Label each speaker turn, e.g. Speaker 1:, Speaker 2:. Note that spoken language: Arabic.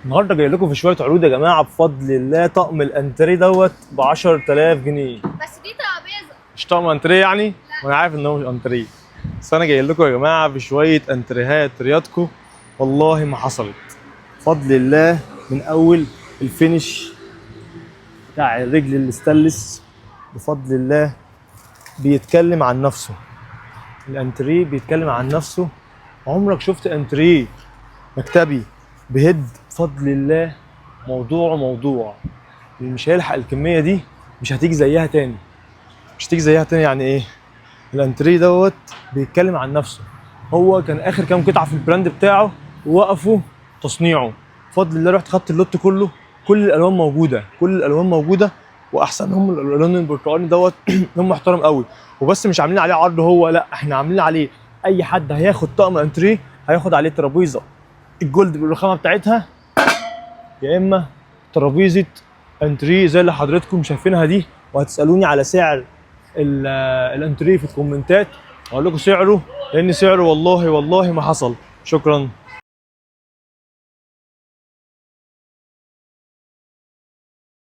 Speaker 1: النهارده جاي لكم في شويه عروض يا جماعه بفضل الله. طقم الانتريه دوت ب 10000 جنيه.
Speaker 2: بس دي ترابيزه.
Speaker 1: مش طقم انتريه يعني؟ وانا عارف ان هو مش انتريه، بس انا جاي لكم يا جماعه بشويه انتريهات رياضكم والله ما حصلت. بفضل الله من اول الفينش بتاع الرجل الاستانلس بفضل الله بيتكلم عن نفسه. الانتريه بيتكلم عن نفسه. عمرك شفت انتريه مكتبي بهيد؟ بفضل الله موضوع اللي مش هيلحق الكميه دي مش هتيجي زيها تاني. مش هتيجي زيها تاني يعني ايه؟ الانتريه دوت بيتكلم عن نفسه. هو كان اخر كام قطعه في البراند بتاعه ووقفوا تصنيعه. بفضل الله رحت خدت اللوت كله، كل الالوان موجوده، كل الالوان موجوده، واحسنهم الالوان البرتقالي دوت لون محترم قوي. وبس مش عاملين عليه عرض هو، لا احنا عاملين عليه اي حد هياخد طقم انتريه هياخد عليه ترابيزه الجولد بالرخامه بتاعتها، يا اما ترابيزه انتريه زي اللي حضرتكم شايفينها دي. وهتسالوني على سعر الانتريه في الكومنتات، اقول لكم سعره، لان سعره والله ما حصل. شكرا.